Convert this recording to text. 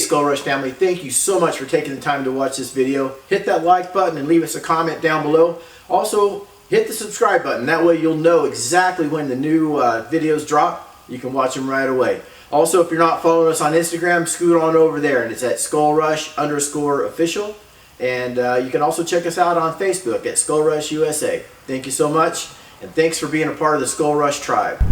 Skull Rush family, thank you so much for taking the time to watch this video. Hit that like button and leave us a comment down below. Also, hit the subscribe button. That way you'll know exactly when the new videos drop. You can watch them right away. Also, if you're not following us on Instagram, scoot on over there, and it's at SkullRush_official. And you can also check us out on Facebook at Skull Rush USA. Thank you so much, and thanks for being a part of the Skull Rush tribe.